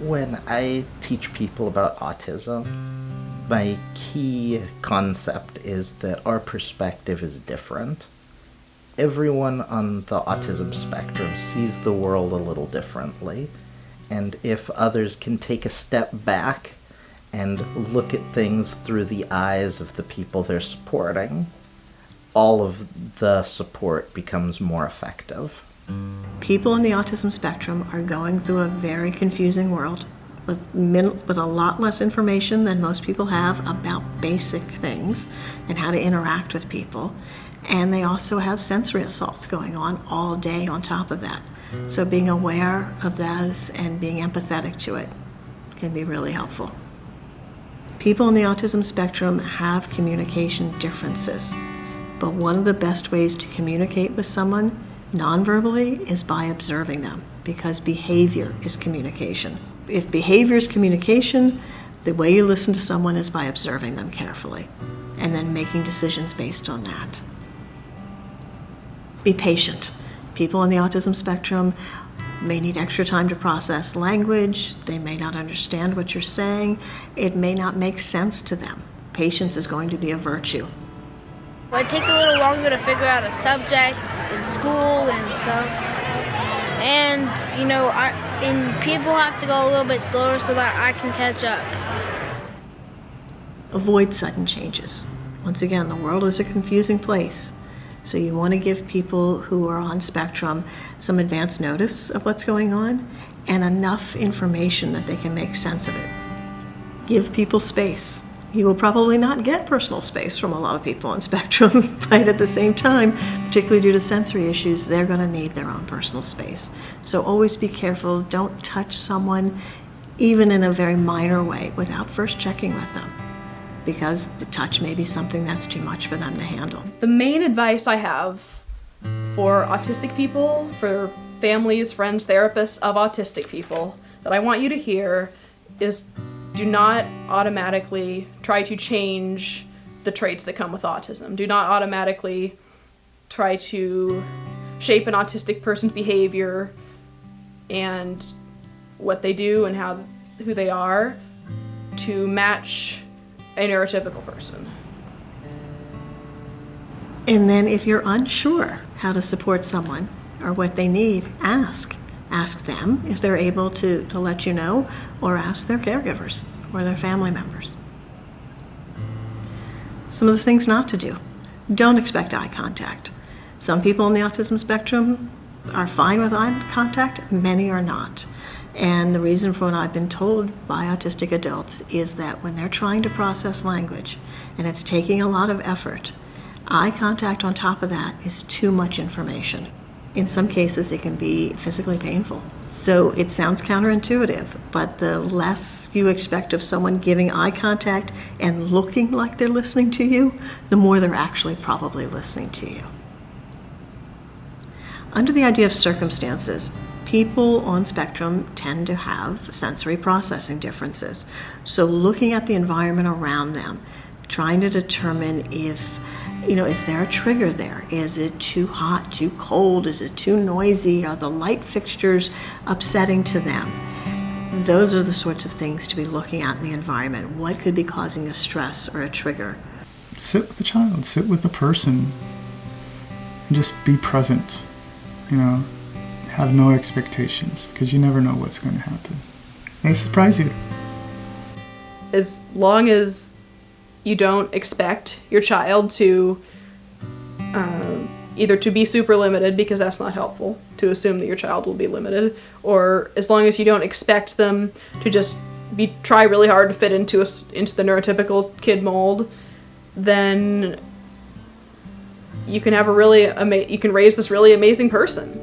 When I teach people about autism, my key concept is that our perspective is different. Everyone on the autism spectrum sees the world a little differently, and if others can take a step back and look at things through the eyes of the people they're supporting, all of the support becomes more effective. People in the autism spectrum are going through a very confusing world with a lot less information than most people have about basic things and how to interact with people. And they also have sensory assaults going on all day on top of that. So being aware of those and being empathetic to it can be really helpful. People in the autism spectrum have communication differences, but one of the best ways to communicate with someone non-verbally is by observing them, because behavior is communication. If behavior is communication, the way you listen to someone is by observing them carefully and then making decisions based on that. Be patient. People on the autism spectrum may need extra time to process language. They may not understand what you're saying. It may not make sense to them. Patience is going to be a virtue. Well, it takes a little longer to figure out a subject in school and stuff. And, and people have to go a little bit slower so that I can catch up. Avoid sudden changes. Once again, the world is a confusing place. So you want to give people who are on spectrum some advance notice of what's going on and enough information that they can make sense of it. Give people space. You will probably not get personal space from a lot of people on spectrum, but at the same time, particularly due to sensory issues, they're going to need their own personal space. So always be careful. Don't touch someone, even in a very minor way, without first checking with them, because the touch may be something that's too much for them to handle. The main advice I have for autistic people, for families, friends, therapists of autistic people, that I want you to hear is do not automatically try to change the traits that come with autism. Do not automatically try to shape an autistic person's behavior and what they do and who they are to match a neurotypical person. And then if you're unsure how to support someone or what they need, ask. Ask them if they're able to let you know, or ask their caregivers or their family members. Some of the things not to do. Don't expect eye contact. Some people on the autism spectrum are fine with eye contact, many are not. And the reason for what I've been told by autistic adults is that when they're trying to process language and it's taking a lot of effort, eye contact on top of that is too much information. In some cases, it can be physically painful. So it sounds counterintuitive, but the less you expect of someone giving eye contact and looking like they're listening to you, the more they're actually probably listening to you. Under the idea of circumstances, people on spectrum tend to have sensory processing differences. So looking at the environment around them, trying to determine if, is there a trigger there? Is it too hot, too cold? Is it too noisy? Are the light fixtures upsetting to them? Those are the sorts of things to be looking at in the environment. What could be causing a stress or a trigger? Sit with the child, sit with the person, and just be present. Have no expectations, because you never know what's going to happen. They surprise you. As long as you don't expect your child to either to be super limited, because that's not helpful to assume that your child will be limited, or as long as you don't expect them to just try really hard to fit into the neurotypical kid mold, then you can have you can raise this really amazing person.